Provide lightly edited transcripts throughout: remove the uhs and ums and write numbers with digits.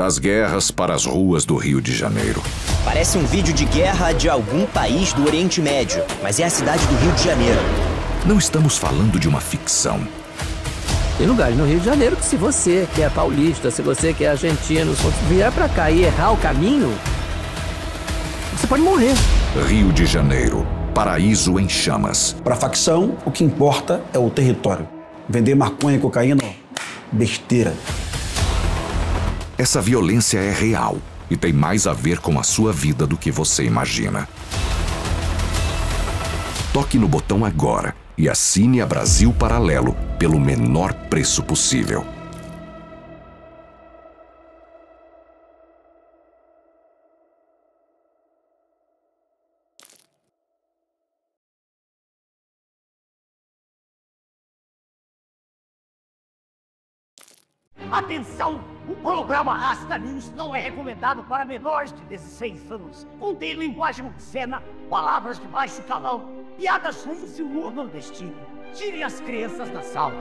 Das guerras para as ruas do Rio de Janeiro. Parece um vídeo de guerra de algum país do Oriente Médio, mas é a cidade do Rio de Janeiro. Não estamos falando de uma ficção. Tem lugares no Rio de Janeiro que, se você que é paulista, se você que é argentino, se você vier pra cá e errar o caminho, você pode morrer. Rio de Janeiro, paraíso em chamas. Para a facção, o que importa é o território. Vender maconha e cocaína, besteira. Essa violência é real e tem mais a ver com a sua vida do que você imagina. Toque no botão agora e assine a Brasil Paralelo pelo menor preço possível. Atenção! O programa Rasta News não é recomendado para menores de 16 anos. Contém linguagem obscena, palavras de baixo calão, piadas ruins e humor nordestino. Tirem as crianças da sala.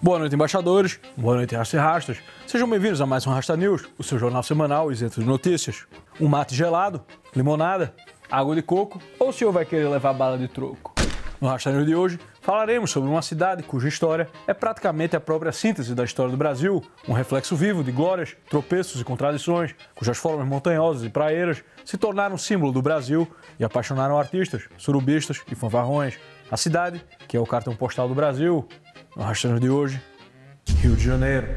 Boa noite, embaixadores. Boa noite, rastas e rastas. Sejam bem-vindos a mais um Rasta News, o seu jornal semanal isento de notícias. Um mate gelado, limonada, água de coco ou o senhor vai querer levar bala de troco? No Rasta News de hoje, falaremos sobre uma cidade cuja história é praticamente a própria síntese da história do Brasil, um reflexo vivo de glórias, tropeços e contradições, cujas formas montanhosas e praeiras se tornaram símbolo do Brasil e apaixonaram artistas, surubistas e fanfarrões. A cidade, que é o cartão postal do Brasil. No Rasta News de hoje, Rio de Janeiro.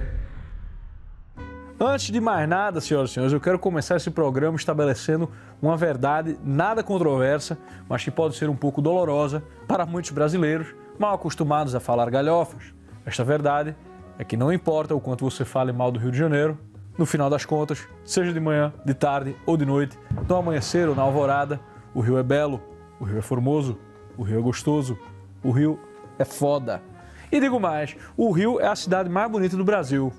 Antes de mais nada, senhoras e senhores, eu quero começar esse programa estabelecendo uma verdade nada controversa, mas que pode ser um pouco dolorosa para muitos brasileiros mal acostumados a falar galhofas. Esta verdade é que não importa o quanto você fale mal do Rio de Janeiro, no final das contas, seja de manhã, de tarde ou de noite, no amanhecer ou na alvorada, o Rio é belo, o Rio é formoso, o Rio é gostoso, o Rio é foda. E digo mais, o Rio é a cidade mais bonita do Brasil.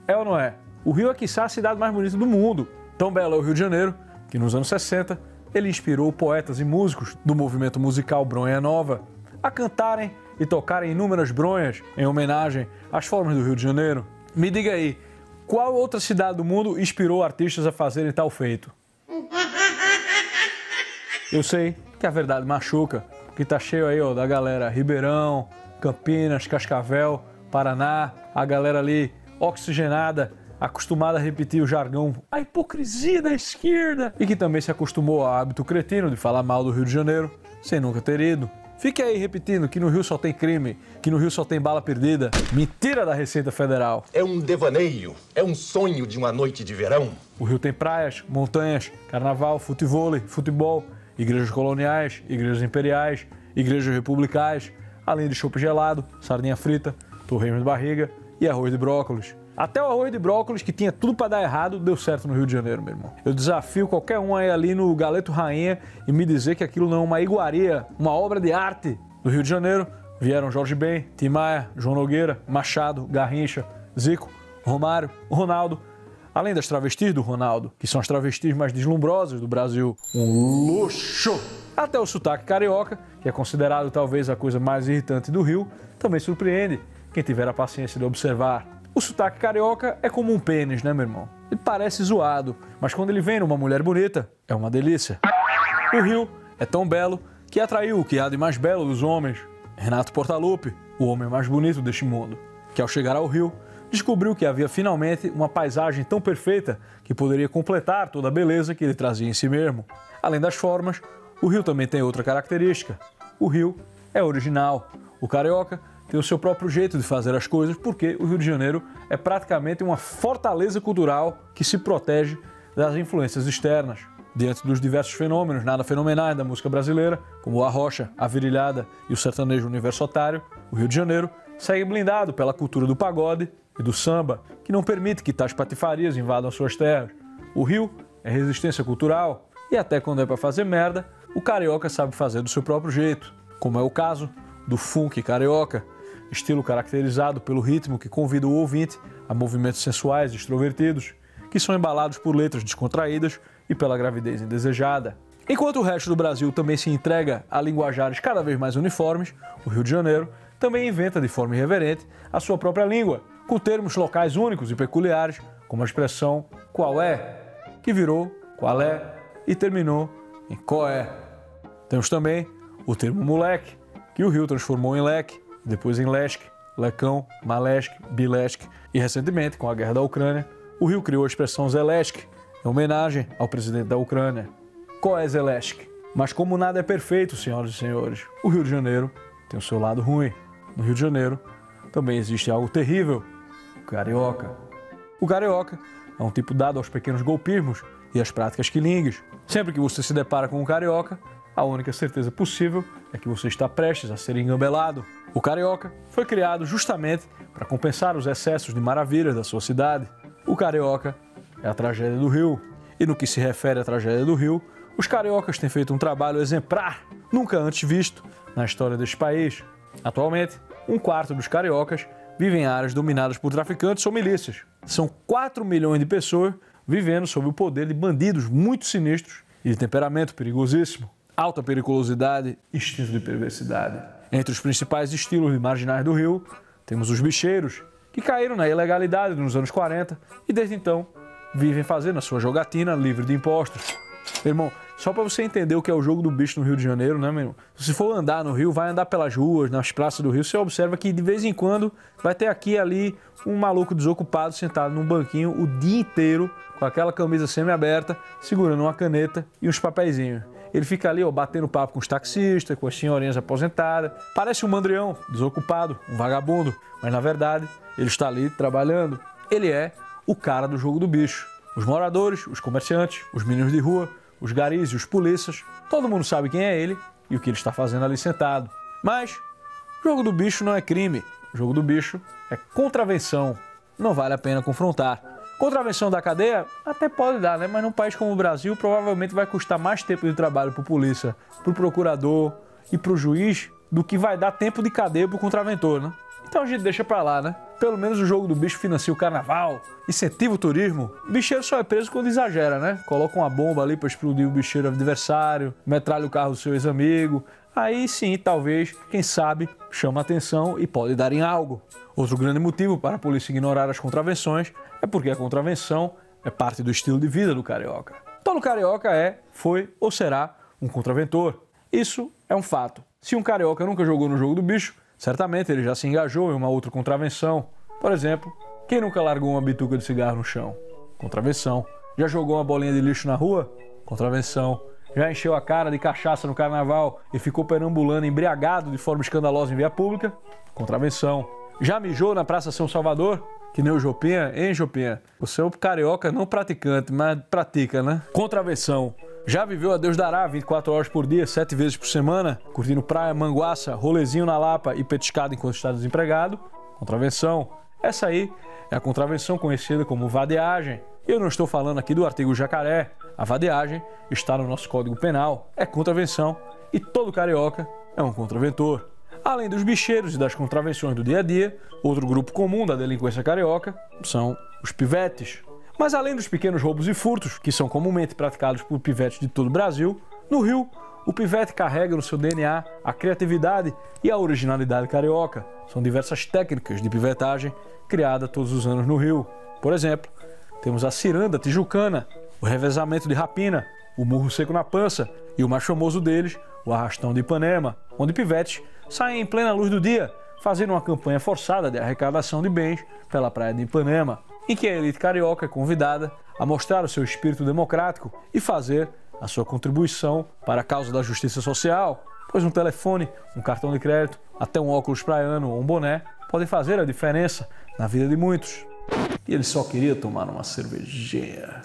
É ou não é? O Rio é, quiçá, a cidade mais bonita do mundo. Tão belo é o Rio de Janeiro, que nos anos 60, ele inspirou poetas e músicos do movimento musical Bronha Nova a cantarem e tocarem inúmeras bronhas em homenagem às formas do Rio de Janeiro. Me diga aí, qual outra cidade do mundo inspirou artistas a fazerem tal feito? Eu sei que a verdade machuca, porque tá cheio aí, ó, da galera Ribeirão, Campinas, Cascavel, Paraná, a galera ali oxigenada, acostumada a repetir o jargão, a hipocrisia da esquerda, e que também se acostumou ao hábito cretino de falar mal do Rio de Janeiro, sem nunca ter ido. Fique aí repetindo que no Rio só tem crime, que no Rio só tem bala perdida. Mentira da Receita Federal. É um devaneio, é um sonho de uma noite de verão. O Rio tem praias, montanhas, carnaval, futevôlei, futebol, igrejas coloniais, igrejas imperiais, igrejas republicais, além de chopp gelado, sardinha frita, torresmo de barriga e arroz de brócolis. Até o arroz de brócolis, que tinha tudo para dar errado, deu certo no Rio de Janeiro, meu irmão. Eu desafio qualquer um aí ali no Galeto Rainha e me dizer que aquilo não é uma iguaria, uma obra de arte. Do Rio de Janeiro vieram Jorge Ben, Tim Maia, João Nogueira, Machado, Garrincha, Zico, Romário, Ronaldo, além das travestis do Ronaldo, que são as travestis mais deslumbrosas do Brasil. Um luxo! Até o sotaque carioca, que é considerado talvez a coisa mais irritante do Rio, também surpreende quem tiver a paciência de observar. O sotaque carioca é como um pênis, né, meu irmão? Ele parece zoado, mas quando ele vem numa mulher bonita, é uma delícia. O Rio é tão belo que atraiu o que há de mais belo dos homens, Renato Portaluppi, o homem mais bonito deste mundo, que ao chegar ao Rio, descobriu que havia finalmente uma paisagem tão perfeita que poderia completar toda a beleza que ele trazia em si mesmo. Além das formas, o Rio também tem outra característica. O Rio é original. O carioca tem o seu próprio jeito de fazer as coisas, porque o Rio de Janeiro é praticamente uma fortaleza cultural que se protege das influências externas. diante dos diversos fenômenos nada fenomenais da música brasileira, como o arrocha, a virilhada e o sertanejo universitário, o Rio de Janeiro segue blindado pela cultura do pagode e do samba, que não permite que tais patifarias invadam suas terras. O Rio é resistência cultural e até quando é para fazer merda, o carioca sabe fazer do seu próprio jeito, como é o caso do funk carioca, estilo caracterizado pelo ritmo que convida o ouvinte a movimentos sensuais e extrovertidos, que são embalados por letras descontraídas e pela gravidez indesejada. Enquanto o resto do Brasil também se entrega a linguajares cada vez mais uniformes, o Rio de Janeiro também inventa de forma irreverente a sua própria língua, com termos locais únicos e peculiares, como a expressão qual é, que virou qual é e terminou em coé. Temos também o termo moleque, que o Rio transformou em leque, depois em lesque, lecão, malesque, bilesque e recentemente, com a guerra da Ucrânia, o Rio criou a expressão Zelensky, em homenagem ao presidente da Ucrânia. Qual é Zelensky? Mas como nada é perfeito, senhoras e senhores, o Rio de Janeiro tem o seu lado ruim. No Rio de Janeiro também existe algo terrível, o carioca. O carioca é um tipo dado aos pequenos golpismos e às práticas quilingues. Sempre que você se depara com um carioca, a única certeza possível é que você está prestes a ser engambelado. O carioca foi criado justamente para compensar os excessos de maravilhas da sua cidade. O carioca é a tragédia do Rio. E no que se refere à tragédia do Rio, os cariocas têm feito um trabalho exemplar, nunca antes visto na história deste país. Atualmente, 1/4 dos cariocas vivem em áreas dominadas por traficantes ou milícias. São 4 milhões de pessoas vivendo sob o poder de bandidos muito sinistros e de temperamento perigosíssimo, alta periculosidade e instinto de perversidade. Entre os principais estilos de marginais do Rio, temos os bicheiros, que caíram na ilegalidade nos anos 40 e desde então vivem fazendo a sua jogatina livre de impostos. Meu irmão, só para você entender o que é o jogo do bicho no Rio de Janeiro, né, meu irmão? Se você for andar no Rio, vai andar pelas ruas, nas praças do Rio, você observa que de vez em quando vai ter aqui e ali um maluco desocupado sentado num banquinho o dia inteiro com aquela camisa semi-aberta, segurando uma caneta e uns papeizinhos. Ele fica ali, ó, batendo papo com os taxistas, com as senhorinhas aposentadas. Parece um mandrião, desocupado, um vagabundo, mas na verdade ele está ali trabalhando. Ele é o cara do jogo do bicho. Os moradores, os comerciantes, os meninos de rua, os garis e os polícias, todo mundo sabe quem é ele e o que ele está fazendo ali sentado. Mas o jogo do bicho não é crime. O jogo do bicho é contravenção. Não vale a pena confrontar. Contravenção da cadeia até pode dar, né? Mas num país como o Brasil provavelmente vai custar mais tempo de trabalho para o polícia, para o procurador e para o juiz do que vai dar tempo de cadeia para o contraventor, né? Então a gente deixa pra lá, né? Pelo menos o jogo do bicho financia o carnaval, incentiva o turismo. O bicheiro só é preso quando exagera, né? Coloca uma bomba ali pra explodir o bicheiro adversário, metralha o carro do seu ex-amigo. Aí sim, talvez, quem sabe, chama atenção e pode dar em algo. Outro grande motivo para a polícia ignorar as contravenções é porque a contravenção é parte do estilo de vida do carioca. Todo carioca foi ou será um contraventor. Isso é um fato. Se um carioca nunca jogou no jogo do bicho, certamente ele já se engajou em uma outra contravenção. Por exemplo, quem nunca largou uma bituca de cigarro no chão? Contravenção. Já jogou uma bolinha de lixo na rua? Contravenção. Já encheu a cara de cachaça no carnaval e ficou perambulando embriagado de forma escandalosa em via pública? Contravenção. Já mijou na Praça São Salvador? Que nem o Jopinha? Hein, Jopinha? Você é um carioca não praticante, mas pratica, né? Contravenção. Já viveu a Deus dará 24 horas por dia, 7 vezes por semana, curtindo praia, manguaça, rolezinho na Lapa e petiscado enquanto está desempregado? Contravenção. Essa aí é a contravenção conhecida como vadiagem. Eu não estou falando aqui do artigo jacaré. A vadiagem está no nosso Código Penal. É contravenção e todo carioca é um contraventor. Além dos bicheiros e das contravenções do dia a dia, outro grupo comum da delinquência carioca são os pivetes. Mas além dos pequenos roubos e furtos, que são comumente praticados por pivetes de todo o Brasil, no Rio, o pivete carrega no seu DNA a criatividade e a originalidade carioca. São diversas técnicas de pivetagem criadas todos os anos no Rio. Por exemplo, temos a ciranda tijucana, o revezamento de rapina, o murro seco na pança e o mais famoso deles, o arrastão de Ipanema, onde pivetes saem em plena luz do dia, fazendo uma campanha forçada de arrecadação de bens pela praia de Ipanema, em que a elite carioca é convidada a mostrar o seu espírito democrático e fazer a sua contribuição para a causa da justiça social, pois um telefone, um cartão de crédito, até um óculos praiano ou um boné podem fazer a diferença na vida de muitos. E ele só queria tomar uma cervejinha.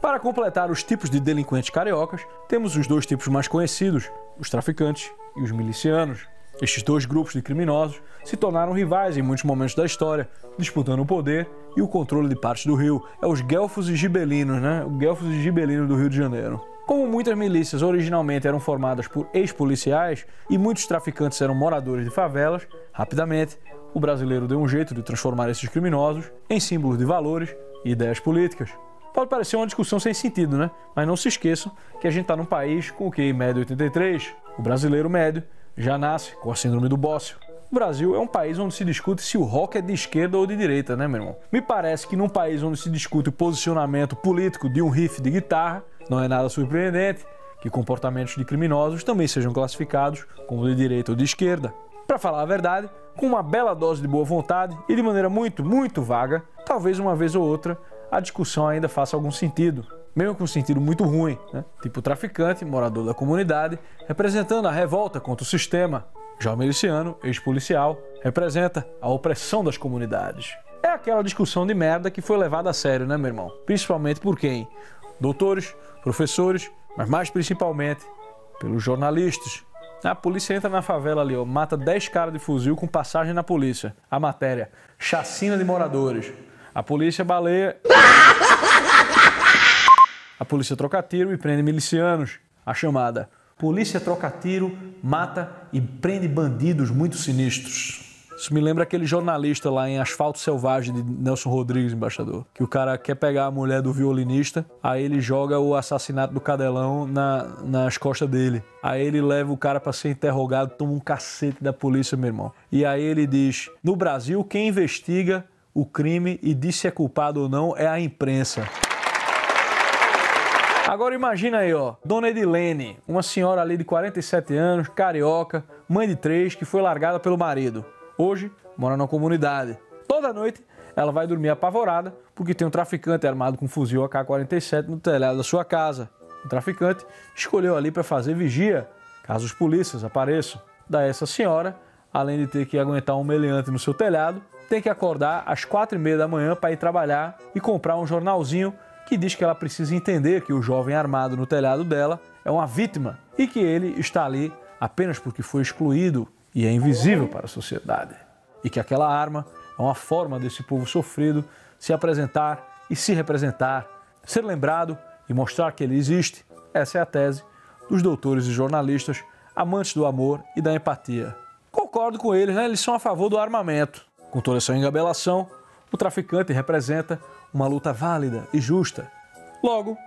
Para completar os tipos de delinquentes cariocas, temos os dois tipos mais conhecidos, os traficantes e os milicianos. Estes dois grupos de criminosos se tornaram rivais em muitos momentos da história, disputando o poder e o controle de partes do Rio. É os guelfos e gibelinos, né? Os guelfos e gibelinos do Rio de Janeiro. Como muitas milícias originalmente eram formadas por ex-policiais e muitos traficantes eram moradores de favelas, rapidamente o brasileiro deu um jeito de transformar esses criminosos em símbolos de valores e ideias políticas. Pode parecer uma discussão sem sentido, né? Mas não se esqueçam que a gente está num país com o QI médio 83. O brasileiro médio já nasce com a síndrome do bócio. O Brasil é um país onde se discute se o rock é de esquerda ou de direita, né, meu irmão? Me parece que num país onde se discute o posicionamento político de um riff de guitarra, não é nada surpreendente que comportamentos de criminosos também sejam classificados como de direita ou de esquerda. Para falar a verdade, com uma bela dose de boa vontade e de maneira muito vaga, talvez uma vez ou outra a discussão ainda faça algum sentido, mesmo com um sentido muito ruim, né? Tipo traficante, morador da comunidade, representando a revolta contra o sistema. Já o miliciano, ex-policial, representa a opressão das comunidades. É aquela discussão de merda que foi levada a sério, né, meu irmão? Principalmente por quem? Doutores, professores, mas mais principalmente pelos jornalistas. A polícia entra na favela ali, ó, mata 10 caras de fuzil com passagem na polícia. A matéria, chacina de moradores. A polícia baleia... A polícia troca tiro e prende milicianos. A chamada polícia troca tiro, mata e prende bandidos muito sinistros. Isso me lembra aquele jornalista lá em Asfalto Selvagem de Nelson Rodrigues, embaixador. Que o cara quer pegar a mulher do violinista, aí ele joga o assassinato do Cadelão nas costas dele. Aí ele leva o cara para ser interrogado, toma um cacete da polícia, meu irmão. E aí ele diz, no Brasil, quem investiga o crime e diz se é culpado ou não é a imprensa. Agora imagina aí, ó, Dona Edilene, uma senhora ali de 47 anos, carioca, mãe de 3, que foi largada pelo marido. Hoje, mora numa comunidade. Toda noite, ela vai dormir apavorada porque tem um traficante armado com um fuzil AK-47 no telhado da sua casa. O traficante escolheu ali para fazer vigia, caso os polícias apareçam. Daí essa senhora, além de ter que aguentar um meliante no seu telhado, tem que acordar às 4h30 da manhã para ir trabalhar e comprar um jornalzinho que diz que ela precisa entender que o jovem armado no telhado dela é uma vítima e que ele está ali apenas porque foi excluído e é invisível para a sociedade. E que aquela arma é uma forma desse povo sofrido se apresentar e se representar, ser lembrado e mostrar que ele existe. Essa é a tese dos doutores e jornalistas amantes do amor e da empatia. Concordo com eles, né? Eles são a favor do armamento. Com toda essa engabelação, o traficante representa uma luta válida e justa. Logo,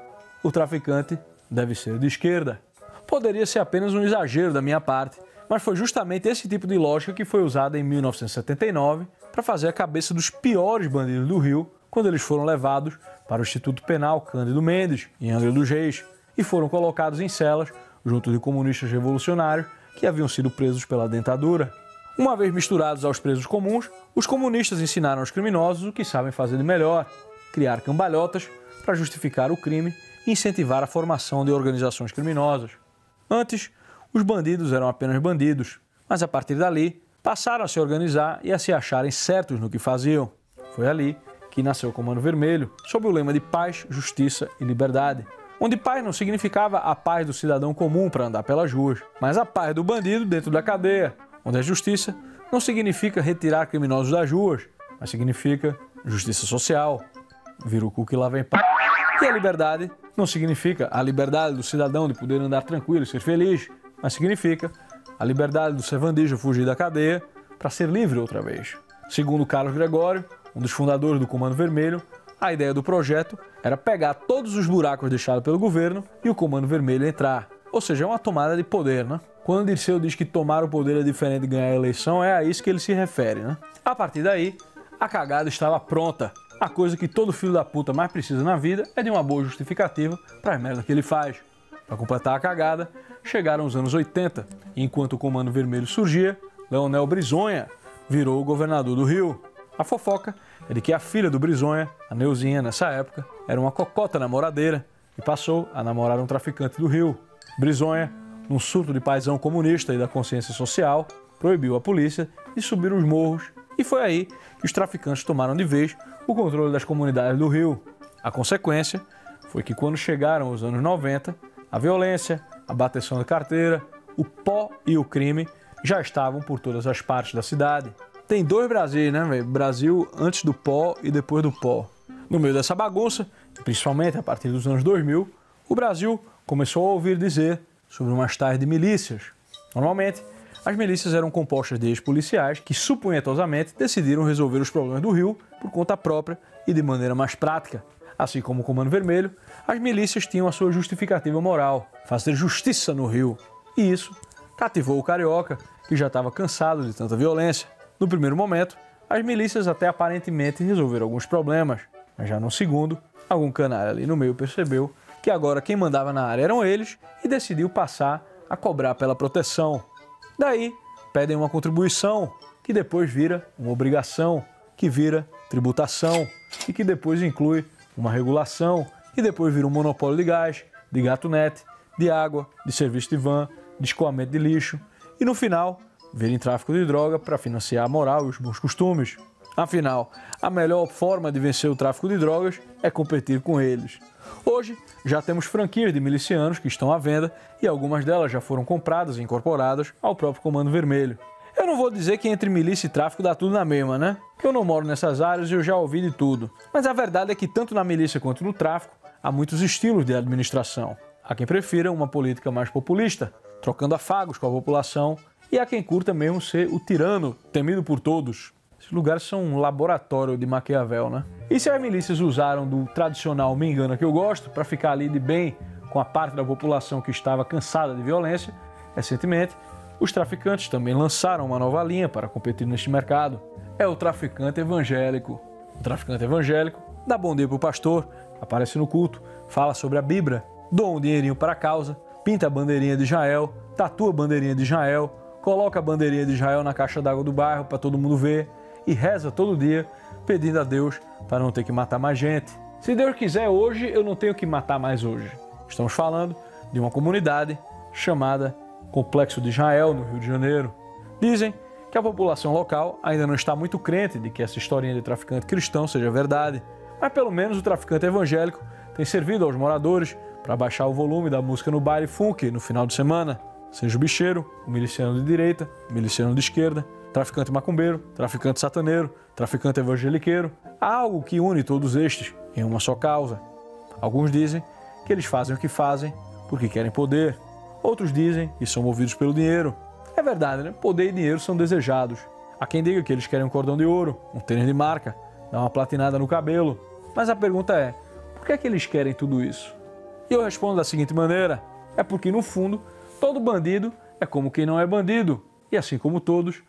o traficante deve ser de esquerda. Poderia ser apenas um exagero da minha parte, mas foi justamente esse tipo de lógica que foi usada em 1979 para fazer a cabeça dos piores bandidos do Rio quando eles foram levados para o Instituto Penal Cândido Mendes, em Angra dos Reis, e foram colocados em celas junto de comunistas revolucionários que haviam sido presos pela ditadura. Uma vez misturados aos presos comuns, os comunistas ensinaram aos criminosos o que sabem fazer de melhor: criar cambalhotas para justificar o crime e incentivar a formação de organizações criminosas. Antes, os bandidos eram apenas bandidos, mas a partir dali passaram a se organizar e a se acharem certos no que faziam. Foi ali que nasceu o Comando Vermelho, sob o lema de paz, justiça e liberdade, onde paz não significava a paz do cidadão comum para andar pelas ruas, mas a paz do bandido dentro da cadeia, onde a justiça não significa retirar criminosos das ruas, mas significa justiça social. Vira o cu que lá vem paz. E a liberdade não significa a liberdade do cidadão de poder andar tranquilo e ser feliz, mas significa a liberdade do servandejo fugir da cadeia para ser livre outra vez. Segundo Carlos Gregório, um dos fundadores do Comando Vermelho, a ideia do projeto era pegar todos os buracos deixados pelo governo e o Comando Vermelho entrar. Ou seja, é uma tomada de poder, né? Quando Dirceu diz que tomar o poder é diferente de ganhar a eleição, é a isso que ele se refere, né? A partir daí, a cagada estava pronta. A coisa que todo filho da puta mais precisa na vida é de uma boa justificativa para a merda que ele faz. Para completar a cagada, chegaram os anos 80, e enquanto o Comando Vermelho surgia, Leonel Brizonha virou o governador do Rio. A fofoca é de que a filha do Brizonha, a Neuzinha, nessa época, era uma cocota namoradeira e passou a namorar um traficante do Rio. Brizonha, num surto de paisão comunista e da consciência social, proibiu a polícia de subir os morros, e foi aí que os traficantes tomaram de vez o controle das comunidades do Rio. A consequência foi que quando chegaram os anos 90, a violência, a bateção de carteira, o pó e o crime já estavam por todas as partes da cidade. Tem dois Brasil, né, velho? Brasil antes do pó e depois do pó. No meio dessa bagunça, principalmente a partir dos anos 2000, o Brasil começou a ouvir dizer sobre umas tais de milícias. Normalmente, as milícias eram compostas de ex-policiais que suponhosamente decidiram resolver os problemas do Rio por conta própria e de maneira mais prática. Assim como o Comando Vermelho, as milícias tinham a sua justificativa moral, fazer justiça no Rio. E isso cativou o carioca, que já estava cansado de tanta violência. No primeiro momento, as milícias até aparentemente resolveram alguns problemas, mas já no segundo, algum canalha ali no meio percebeu que agora quem mandava na área eram eles e decidiu passar a cobrar pela proteção. Daí, pedem uma contribuição, que depois vira uma obrigação, que vira tributação e que depois inclui uma regulação e depois vira um monopólio de gás, de gatunete, de água, de serviço de van, de escoamento de lixo e no final vira em tráfico de droga para financiar a moral e os bons costumes. Afinal, a melhor forma de vencer o tráfico de drogas é competir com eles. Hoje, já temos franquias de milicianos que estão à venda e algumas delas já foram compradas e incorporadas ao próprio Comando Vermelho. Eu não vou dizer que entre milícia e tráfico dá tudo na mesma, né? Que eu não moro nessas áreas e eu já ouvi de tudo. Mas a verdade é que tanto na milícia quanto no tráfico há muitos estilos de administração. Há quem prefira uma política mais populista, trocando afagos com a população, e há quem curta mesmo ser o tirano, temido por todos. Esses lugares são um laboratório de Maquiavel, né? E se as milícias usaram do tradicional me engana que eu gosto para ficar ali de bem com a parte da população que estava cansada de violência, recentemente, os traficantes também lançaram uma nova linha para competir neste mercado. É o traficante evangélico. O traficante evangélico dá bom dia pro pastor, aparece no culto, fala sobre a Bíblia, doa um dinheirinho para a causa, pinta a bandeirinha de Israel, tatua a bandeirinha de Israel, coloca a bandeirinha de Israel na caixa d'água do bairro para todo mundo ver e reza todo dia pedindo a Deus para não ter que matar mais gente. Se Deus quiser hoje, eu não tenho que matar mais hoje. Estamos falando de uma comunidade chamada Complexo de Israel, no Rio de Janeiro. Dizem que a população local ainda não está muito crente de que essa historinha de traficante cristão seja verdade, mas pelo menos o traficante evangélico tem servido aos moradores para baixar o volume da música no baile funk no final de semana. Seja o bicheiro, o miliciano de direita, o miliciano de esquerda, traficante macumbeiro, traficante sataneiro, traficante evangeliqueiro, há algo que une todos estes em uma só causa. Alguns dizem que eles fazem o que fazem porque querem poder. Outros dizem que são movidos pelo dinheiro. É verdade, né? Poder e dinheiro são desejados. Há quem diga que eles querem um cordão de ouro, um tênis de marca, dar uma platinada no cabelo. Mas a pergunta é, por que é que eles querem tudo isso? E eu respondo da seguinte maneira, é porque no fundo, todo bandido é como quem não é bandido. E assim como todos,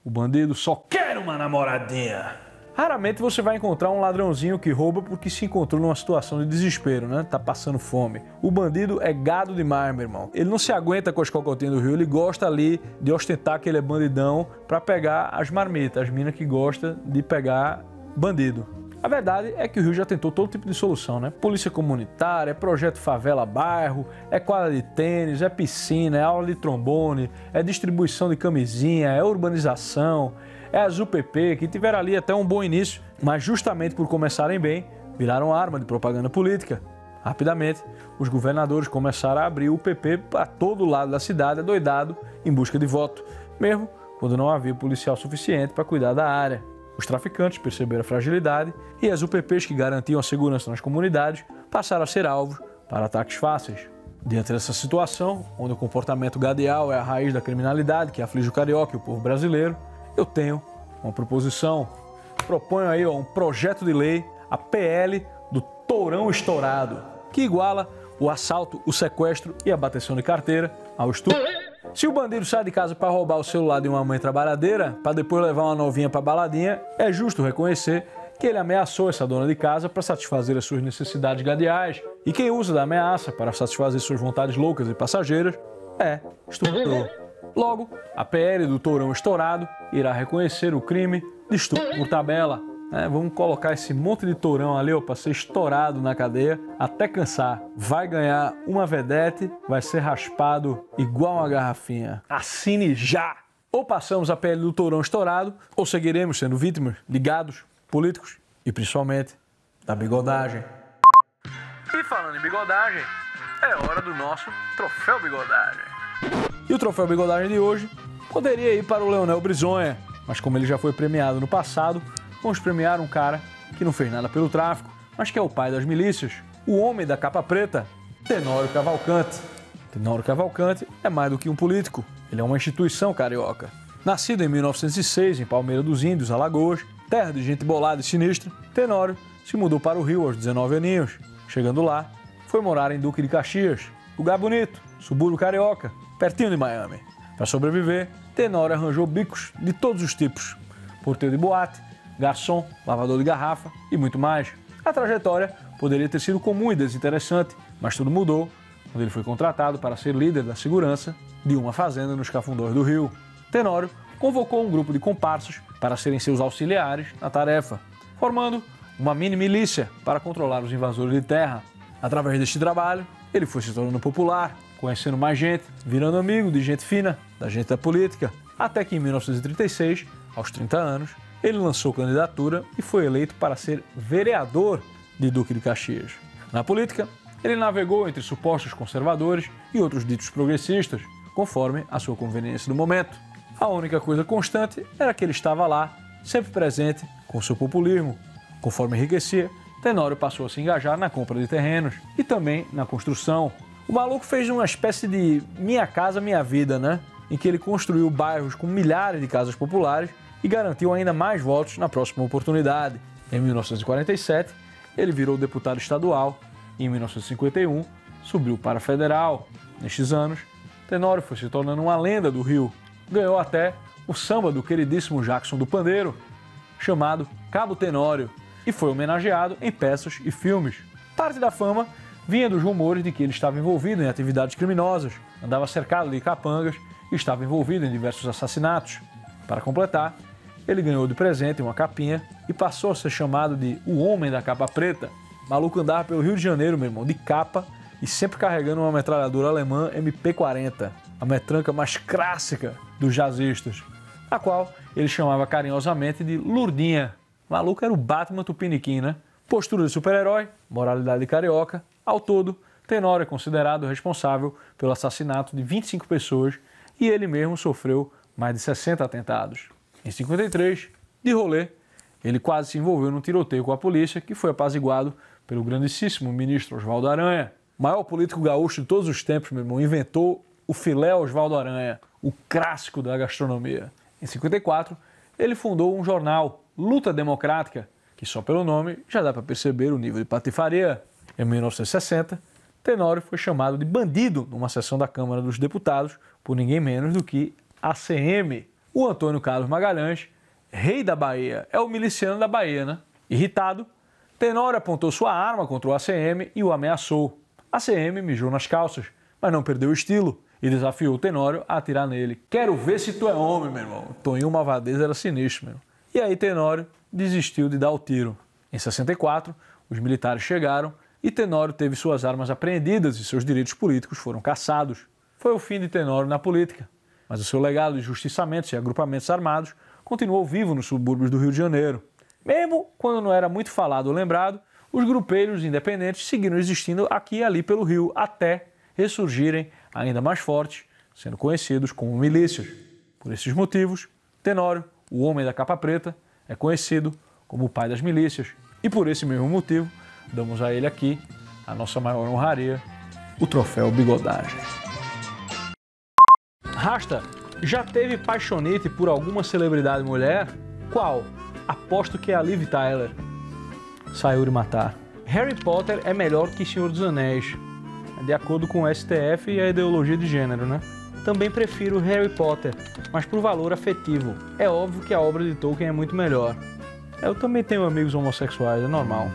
o bandido só quer uma namoradinha. Raramente você vai encontrar um ladrãozinho que rouba porque se encontrou numa situação de desespero, né? Tá passando fome. O bandido é gado demais, meu irmão. Ele não se aguenta com as cocotinhas do Rio, ele gosta ali de ostentar que ele é bandidão pra pegar as marmitas, as minas que gostam de pegar bandido. A verdade é que o Rio já tentou todo tipo de solução, né? Polícia comunitária, é projeto favela-bairro, é quadra de tênis, é piscina, é aula de trombone, é distribuição de camisinha, é urbanização, é as UPP, que tiveram ali até um bom início, mas justamente por começarem bem, viraram arma de propaganda política. Rapidamente, os governadores começaram a abrir o UPP para todo lado da cidade, adoidado, em busca de voto, mesmo quando não havia policial suficiente para cuidar da área. Os traficantes perceberam a fragilidade e as UPPs que garantiam a segurança nas comunidades passaram a ser alvos para ataques fáceis. Diante dessa situação, onde o comportamento gadial é a raiz da criminalidade que aflige o carioca e o povo brasileiro, eu tenho uma proposição. Proponho aí um projeto de lei, a PL do Tourão Estourado, que iguala o assalto, o sequestro e a bateção de carteira ao estupro. Se o bandido sai de casa para roubar o celular de uma mãe trabalhadeira, para depois levar uma novinha para baladinha, é justo reconhecer que ele ameaçou essa dona de casa para satisfazer as suas necessidades gadiais. E quem usa da ameaça para satisfazer suas vontades loucas e passageiras é estuprador. Logo, a PL do Tourão Estourado irá reconhecer o crime de estupro por tabela. Vamos colocar esse monte de tourão ali para ser estourado na cadeia até cansar. Vai ganhar uma vedete, vai ser raspado igual uma garrafinha. Assine já! Ou passamos a PL do Tourão Estourado, ou seguiremos sendo vítimas de gados políticos e principalmente da bigodagem. E falando em bigodagem, é hora do nosso Troféu Bigodagem. E o Troféu Bigodagem de hoje poderia ir para o Leonel Brizonha, mas como ele já foi premiado no passado, vamos premiar um cara que não fez nada pelo tráfico, mas que é o pai das milícias, o homem da capa preta, Tenório Cavalcante. Tenório Cavalcante é mais do que um político, ele é uma instituição carioca. Nascido em 1906 em Palmeira dos Índios, Alagoas, terra de gente bolada e sinistra, Tenório se mudou para o Rio aos 19 aninhos. Chegando lá, foi morar em Duque de Caxias, lugar bonito, subúrbio carioca, pertinho de Miami. Para sobreviver, Tenório arranjou bicos de todos os tipos, porteiro de boate, garçom, lavador de garrafa e muito mais. A trajetória poderia ter sido comum e desinteressante, mas tudo mudou quando ele foi contratado para ser líder da segurança de uma fazenda nos Cafundós do Rio. Tenório convocou um grupo de comparsas para serem seus auxiliares na tarefa, formando uma mini milícia para controlar os invasores de terra. Através deste trabalho, ele foi se tornando popular, conhecendo mais gente, virando amigo de gente fina, da gente da política, até que em 1936, aos 30 anos, ele lançou candidatura e foi eleito para ser vereador de Duque de Caxias. Na política, ele navegou entre supostos conservadores e outros ditos progressistas, conforme a sua conveniência do momento. A única coisa constante era que ele estava lá, sempre presente, com seu populismo. Conforme enriquecia, Tenório passou a se engajar na compra de terrenos e também na construção. O maluco fez uma espécie de Minha Casa Minha Vida, né? Em que ele construiu bairros com milhares de casas populares e garantiu ainda mais votos na próxima oportunidade. Em 1947, ele virou deputado estadual e em 1951 subiu para federal. Nestes anos, Tenório foi se tornando uma lenda do Rio. Ganhou até o samba do queridíssimo Jackson do Pandeiro, chamado Cabo Tenório, e foi homenageado em peças e filmes. Parte da fama vinha dos rumores de que ele estava envolvido em atividades criminosas, andava cercado de capangas e estava envolvido em diversos assassinatos. Para completar, ele ganhou de presente uma capinha e passou a ser chamado de o Homem da Capa Preta. Maluco andava pelo Rio de Janeiro, meu irmão, de capa e sempre carregando uma metralhadora alemã MP40, a metranca mais clássica dos jazzistas, a qual ele chamava carinhosamente de Lurdinha. Maluco era o Batman Tupiniquim, né? Postura de super-herói, moralidade de carioca. Ao todo, Tenório é considerado responsável pelo assassinato de 25 pessoas e ele mesmo sofreu mais de 60 atentados. Em 53, de rolê, ele quase se envolveu num tiroteio com a polícia que foi apaziguado pelo grandíssimo ministro Oswaldo Aranha. O maior político gaúcho de todos os tempos, meu irmão, inventou o filé Oswaldo Aranha, o clássico da gastronomia. Em 54, ele fundou um jornal, Luta Democrática, que só pelo nome já dá para perceber o nível de patifaria. Em 1960, Tenório foi chamado de bandido numa sessão da Câmara dos Deputados por ninguém menos do que ACM. O Antônio Carlos Magalhães, rei da Bahia, é o miliciano da Bahia, né? Irritado, Tenório apontou sua arma contra o ACM e o ameaçou. ACM mijou nas calças, mas não perdeu o estilo e desafiou Tenório a atirar nele. Quero ver se tu é homem, meu irmão. Toninho Malvadez era sinistro, meu. E aí Tenório desistiu de dar o tiro. Em 64, os militares chegaram e Tenório teve suas armas apreendidas e seus direitos políticos foram cassados. Foi o fim de Tenório na política, mas o seu legado de justiçamentos e agrupamentos armados continuou vivo nos subúrbios do Rio de Janeiro. Mesmo quando não era muito falado ou lembrado, os grupelhos independentes seguiram existindo aqui e ali pelo Rio, até ressurgirem ainda mais fortes, sendo conhecidos como milícias. Por esses motivos, Tenório, o Homem da Capa Preta, é conhecido como o pai das milícias. E por esse mesmo motivo, damos a ele aqui a nossa maior honraria, o Troféu Bigodagem. Rasta, já teve paixonite por alguma celebridade mulher? Qual? Aposto que é a Liv Tyler. Sayuri Matar. Harry Potter é melhor que Senhor dos Anéis, de acordo com o STF e a ideologia de gênero, né? Também prefiro Harry Potter, mas por valor afetivo. É óbvio que a obra de Tolkien é muito melhor. Eu também tenho amigos homossexuais, é normal.